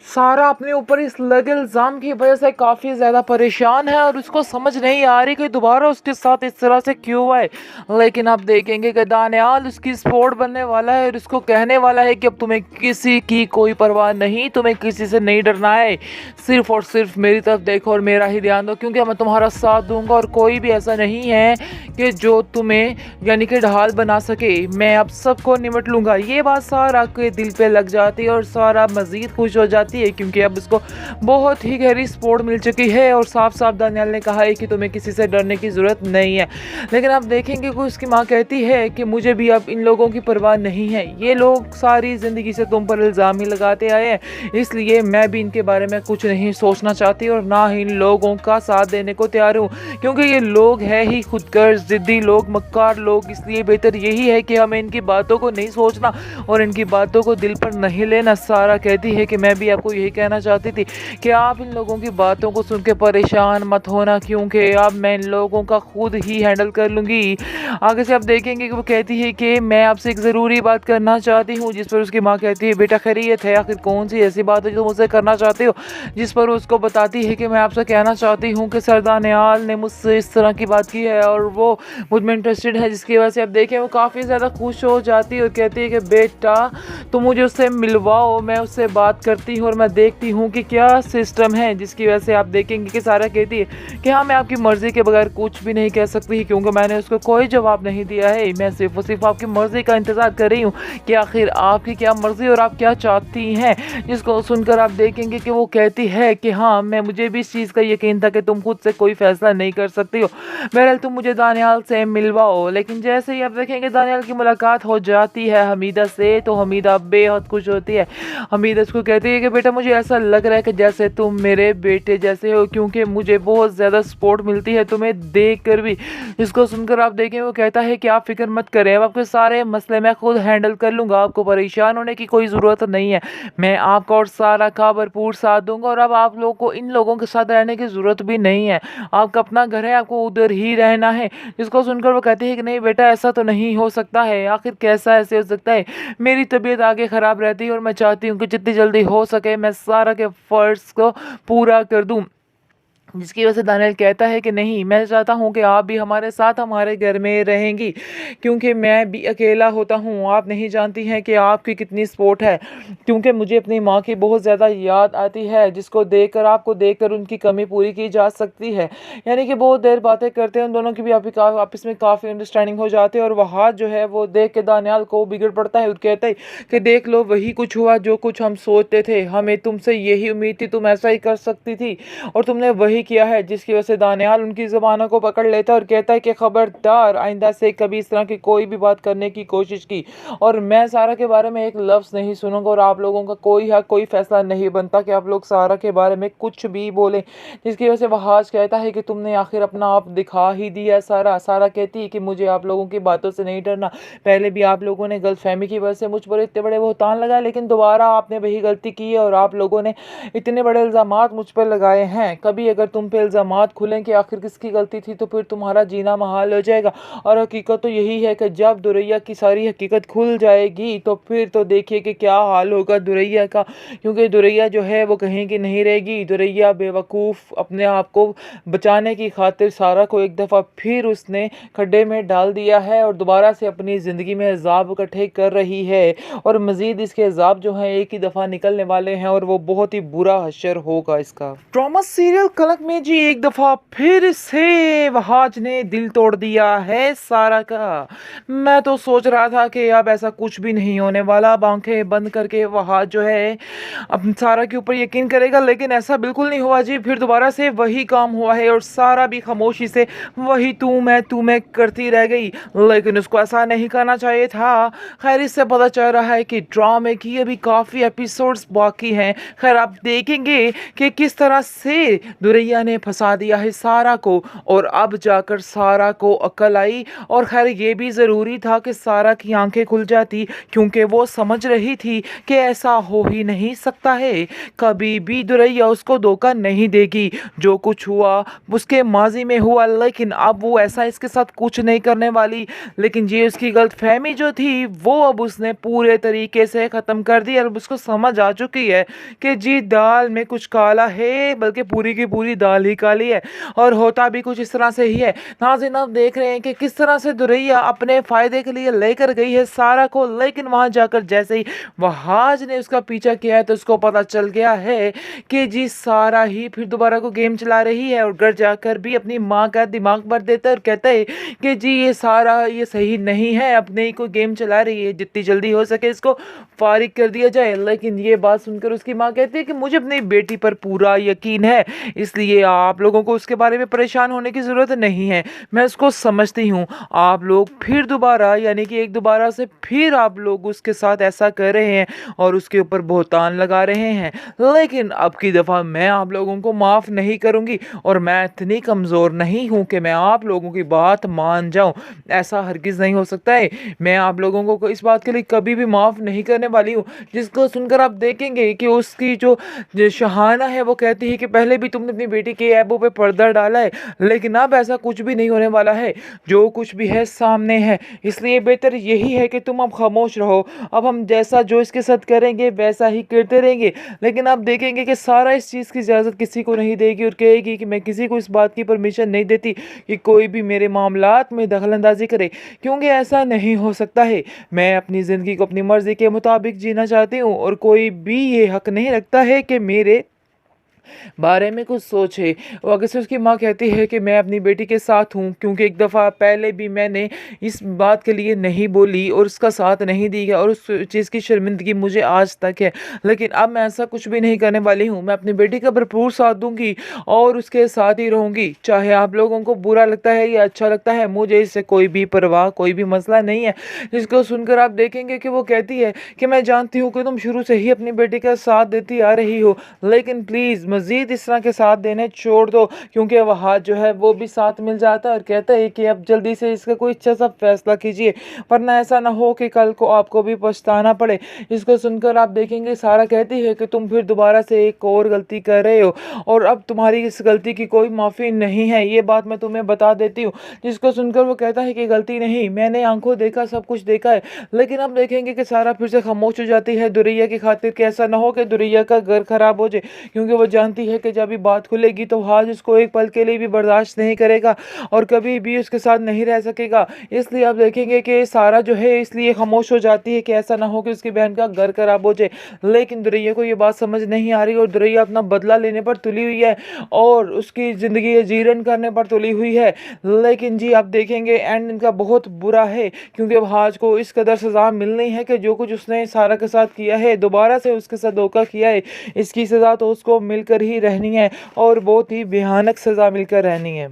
सारा अपने ऊपर इस लगे इल्ज़ाम की वजह से काफ़ी ज़्यादा परेशान है और उसको समझ नहीं आ रही कि दोबारा उसके साथ इस तरह से क्यों हुआ है। लेकिन अब देखेंगे कि दानियाल उसकी स्पोर्ट बनने वाला है और उसको कहने वाला है कि अब तुम्हें किसी की कोई परवाह नहीं, तुम्हें किसी से नहीं डरना है, सिर्फ और सिर्फ मेरी तरफ देखो और मेरा ही ध्यान दो, क्योंकि मैं तुम्हारा साथ दूंगा और कोई भी ऐसा नहीं है कि जो तुम्हें यानी कि ढाल बना सके। मैं अब सबको निमट लूँगा। ये बात सारा के दिल पे लग जाती है और सारा मज़ीद खुश हो जाती है, क्योंकि अब उसको बहुत ही गहरी सपोर्ट मिल चुकी है और साफ साफ दानियाल ने कहा है कि तुम्हें किसी से डरने की ज़रूरत नहीं है। लेकिन आप देखेंगे कि उसकी माँ कहती है कि मुझे भी अब इन लोगों की परवाह नहीं है, ये लोग सारी ज़िंदगी से तुम पर इल्ज़ाम ही लगाते आए हैं, इसलिए मैं भी इनके बारे में कुछ नहीं सोचना चाहती और ना ही इन लोगों का साथ देने को तैयार हूँ, क्योंकि ये लोग हैं ही खुदगर्ज, ज़िद्दी लोग, मक्कार लोग। इसलिए बेहतर यही है कि हमें इनकी बातों को नहीं सोचना और इनकी बातों को दिल पर नहीं लेना। सारा कहती है कि मैं भी आपको यही कहना चाहती थी कि आप इन लोगों की बातों को सुन के परेशान मत होना, क्योंकि अब मैं इन लोगों का खुद ही हैंडल कर लूँगी। आगे से आप देखेंगे कि वो कहती है कि मैं आपसे एक ज़रूरी बात करना चाहती हूँ, जिस पर उसकी माँ कहती है बेटा खैरियत है, आखिर कौन सी ऐसी बात है जो मुझसे करना चाहते हो। जिस पर उसको बताती है कि मैं आपसे कहना चाहती हूँ कि सर दानियाल ने मुझसे इस तरह की बात की है और वो मुझ में इंटरेस्टेड है, जिसकी वजह से आप देखें वो काफ़ी ज़्यादा खुश हो जाती है और कहती है कि बेटा तुम मुझे उससे मिलवाओ, मैं उससे बात करती हूँ और मैं देखती हूँ कि क्या सिस्टम है। जिसकी वजह से आप देखेंगे कि सारा कहती है कि हाँ मैं आपकी मर्ज़ी के बगैर कुछ भी नहीं कह सकती, क्योंकि मैंने उसको कोई जवाब नहीं दिया है, मैं सिर्फ और सिर्फ आपकी मर्ज़ी का इंतज़ार कर रही हूँ कि आखिर आपकी क्या मर्ज़ी और आप क्या चाहती हैं। जिसको सुनकर आप देखेंगे कि वो कहती है कि हाँ मुझे भी इस चीज़ का यकीन था कि तुम खुद से कोई फ़ैसला नहीं कर सकती हो, बहरहाल तुम मुझे दानियाल से मिलवाओ। लेकिन जैसे ही आप देखेंगे दानियाल की मुलाकात हो जाती है हमीदा से, तो हमीदा बेहद खुश होती है। हमीदा उसको कहती है कि बेटा मुझे ऐसा लग रहा है कि जैसे तुम मेरे बेटे जैसे हो, क्योंकि मुझे बहुत ज़्यादा सपोर्ट मिलती है तुम्हें देख कर भी। इसको सुनकर आप देखें वो कहता है कि आप फिक्र मत करें, अब आपके सारे मसले मैं खुद हैंडल कर लूँगा, आपको परेशान होने की कोई ज़रूरत नहीं है, मैं आपका और सारा का भरपूर साथ दूंगा और अब आप लोगों को इन लोगों के साथ रहने की ज़रूरत भी नहीं है, आपका अपना घर है, आपको उधर ही रहना है। जिसको सुनकर वो कहती है कि नहीं बेटा ऐसा तो नहीं हो सकता है, आखिर कैसा ऐसे हो सकता है, मेरी तबीयत आगे ख़राब रहती है और मैं चाहती हूँ कि जितनी जल्दी हो सके मैं सारा के फ़र्ज़ को पूरा कर दूँ। जिसकी वजह से दानियाल कहता है कि नहीं मैं चाहता हूँ कि आप भी हमारे साथ हमारे घर में रहेंगी, क्योंकि मैं भी अकेला होता हूँ, आप नहीं जानती हैं कि आपकी कितनी सपोर्ट है, क्योंकि मुझे अपनी माँ की बहुत ज़्यादा याद आती है, जिसको देखकर आपको देखकर उनकी कमी पूरी की जा सकती है। यानी कि बहुत देर बातें करते हैं उन दोनों की भी आपस में काफ़ी अंडरस्टैंडिंग हो जाती है और वह जो है वो देख के दानियाल को बिगड़ पड़ता है और कहता है कि देख लो वही कुछ हुआ जो कुछ हम सोचते थे, हमें तुमसे यही उम्मीद थी, तुम ऐसा ही कर सकती थी और तुमने वही किया है। जिसकी वजह से दानियाल उनकी ज़ुबानों को पकड़ लेता है और कहता है कि खबरदार आइंदा से कभी इस तरह की कोई भी बात करने की कोशिश की और मैं सारा के बारे में एक लफ्ज़ नहीं सुनूंगा और आप लोगों का कोई हक कोई फैसला नहीं बनता कि आप लोग सारा के बारे में कुछ भी बोलें। जिसकी वजह से वहाज कहता है कि तुमने आखिर अपना आप दिखा ही दिया। सारा सारा कहती है कि मुझे आप लोगों की बातों से नहीं डरना, पहले भी आप लोगों ने गलतफहमी की वजह से मुझ पर इतने बड़े बहतान लगाए, लेकिन दोबारा आपने वही गलती की है और आप लोगों ने इतने बड़े इल्ज़ामात मुझ पर लगाए हैं। कभी अगर तुम पे इल्ज़ामात खुलें कि आखिर किसकी गलती थी तो फिर तुम्हारा जीना महाल हो जाएगा और हकीकत तो यही है कि जब दुरैया की सारी हकीकत खुल जाएगी तो फिर तो देखिए कि क्या हाल होगा दुरैया का, क्योंकि दुरैया जो है वो कहीं की नहीं रहेगी। दुरैया बेवकूफ़ अपने आप को बचाने की खातिर सारा को एक दफ़ा फिर उसने खड्डे में डाल दिया है और दोबारा से अपनी ज़िंदगी में अज़ाब इकट्ठे कर रही है और मज़ीद इसके अज़ाब जो हैं एक ही दफ़ा निकलने वाले हैं और वो बहुत ही बुरा हशर होगा इसका। ड्रामा सीरियल कलंक में जी एक दफ़ा फिर से वहाज ने दिल तोड़ दिया है सारा का। मैं तो सोच रहा था कि अब ऐसा कुछ भी नहीं होने वाला, अब आंखें बंद करके वहाज जो है अब सारा के ऊपर यकीन करेगा, लेकिन ऐसा बिल्कुल नहीं हुआ जी। फिर दोबारा से वही काम हुआ है और सारा भी खामोशी से वही तू मैं करती रह गई, लेकिन उसको ऐसा नहीं करना चाहिए था। खैर इससे पता चल रहा है कि ड्रामे की अभी काफ़ी एपिसोड्स बाकी हैं। खैर आप देखेंगे कि किस तरह से दुरैया दुरैया ने फंसा दिया है सारा को और अब जाकर सारा को अक्ल आई। और खैर ये भी ज़रूरी था कि सारा की आंखें खुल जाती, क्योंकि वो समझ रही थी कि ऐसा हो ही नहीं सकता है, कभी भी दुरैया उसको धोखा नहीं देगी। जो कुछ हुआ उसके माजी में हुआ, लेकिन अब वो ऐसा इसके साथ कुछ नहीं करने वाली। लेकिन ये उसकी गलतफहमी जो थी वो अब उसने पूरे तरीके से ख़त्म कर दी और उसको समझ आ चुकी है कि जी दाल में कुछ काला है, बल्कि पूरी की पूरी दाल ही काली है। और होता भी कुछ इस तरह से ही है। नाज़रीन आप देख रहे हैं कि किस तरह से दुरैया अपने फ़ायदे के लिए लेकर गई है सारा को, लेकिन वहाँ जाकर जैसे ही वहाज ने उसका पीछा किया है तो उसको पता चल गया है कि जी सारा ही फिर दोबारा को गेम चला रही है। और घर जाकर भी अपनी माँ का दिमाग भर देता है और कहता है कि जी ये सारा ये सही नहीं है, अपने ही को गेम चला रही है, जितनी जल्दी हो सके इसको फारिग कर दिया जाए। लेकिन ये बात सुनकर उसकी माँ कहती है कि मुझे अपनी बेटी पर पूरा यकीन है, इसलिए आप लोगों को उसके बारे में परेशान होने की ज़रूरत नहीं है। मैं उसको समझती हूँ। आप लोग फिर दोबारा यानी कि एक दोबारा से फिर आप लोग उसके साथ ऐसा कर रहे हैं और उसके ऊपर बहतान लगा रहे हैं, लेकिन अब की दफ़ा मैं आप लोगों को माफ़ नहीं करूँगी और मैं इतनी कमज़ोर नहीं हूँ कि मैं आप लोगों की बात मान जाऊँ। ऐसा हरगिज़ नहीं हो सकता है। मैं आप लोगों को इस बात के लिए कभी भी माफ़ नहीं करने वाली हूँ। जिसको सुनकर आप देखेंगे कि उसकी जो शहाना है वो कहती है कि पहले भी तुमने अपनी बेटी के ऐबों पे पर्दा डाला है, लेकिन अब ऐसा कुछ भी नहीं होने वाला है। जो कुछ भी है सामने है, इसलिए बेहतर यही है कि तुम अब खामोश रहो। अब हम जैसा जो इसके साथ करेंगे वैसा ही करते रहेंगे। लेकिन आप देखेंगे कि सारा इस चीज़ की इजाज़त किसी को नहीं देगी और कहेगी कि मैं किसी को इस बात की परमिशन नहीं देती कि कोई भी मेरे मामलात में दखल अंदाजी करे, क्योंकि ऐसा नहीं हो सकता है। मैं अपनी ज़िंदगी को अपनी मर्ज़ी के मुताबिक जीना चाहती हूँ और कोई भी ये हक नहीं रखता है कि मेरे बारे में कुछ सोचे। और अगर से उसकी माँ कहती है कि मैं अपनी बेटी के साथ हूँ, क्योंकि एक दफ़ा पहले भी मैंने इस बात के लिए नहीं बोली और उसका साथ नहीं दिया और उस चीज़ की शर्मिंदगी मुझे आज तक है, लेकिन अब मैं ऐसा कुछ भी नहीं करने वाली हूँ। मैं अपनी बेटी का भरपूर साथ दूंगी और उसके साथ ही रहूँगी, चाहे आप लोगों को बुरा लगता है या अच्छा लगता है, मुझे इससे कोई भी परवाह कोई भी मसला नहीं है। जिसको सुनकर आप देखेंगे कि वो कहती है कि मैं जानती हूँ कि तुम शुरू से ही अपनी बेटी का साथ देती आ रही हो, लेकिन प्लीज़ मज़ीद इस तरह के साथ देने छोड़ दो, क्योंकि वहाँ जो है वो भी साथ मिल जाता है और कहता है कि अब जल्दी से इसका कोई अच्छा सा फैसला कीजिए, वरना ऐसा ना हो कि कल को आपको भी पछताना पड़े। इसको सुनकर आप देखेंगे सारा कहती है कि तुम फिर दोबारा से एक और गलती कर रहे हो और अब तुम्हारी इस गलती की कोई माफ़ी नहीं है, ये बात मैं तुम्हें बता देती हूँ। जिसको सुनकर वो कहता है कि गलती नहीं, मैंने आंखों देखा, सब कुछ देखा है। लेकिन अब देखेंगे कि सारा फिर से खामोश हो जाती है दुरैया की खातिर, कि ऐसा ना हो कि दुरैया का घर खराब हो जाए, क्योंकि वो जानती है कि जब भी बात खुलेगी तो हाज उसको एक पल के लिए भी बर्दाश्त नहीं करेगा और कभी भी उसके साथ नहीं रह सकेगा। इसलिए आप देखेंगे कि सारा जो है इसलिए खामोश हो जाती है कि ऐसा ना हो कि उसकी बहन का घर खराब हो जाए। लेकिन दुरैया को ये बात समझ नहीं आ रही और दुरैया अपना बदला लेने पर तुली हुई है और उसकी ज़िंदगी जीरन करने पर तुली हुई है। लेकिन जी आप देखेंगे एंड इनका बहुत बुरा है, क्योंकि अब हाज को इस कदर सज़ा मिलनी है कि जो कुछ उसने सारा के साथ किया है, दोबारा से उसके साथ धोखा किया है, इसकी सज़ा तो उसको मिलकर ही रहनी है और बहुत ही भयानक सज़ा मिलकर रहनी है।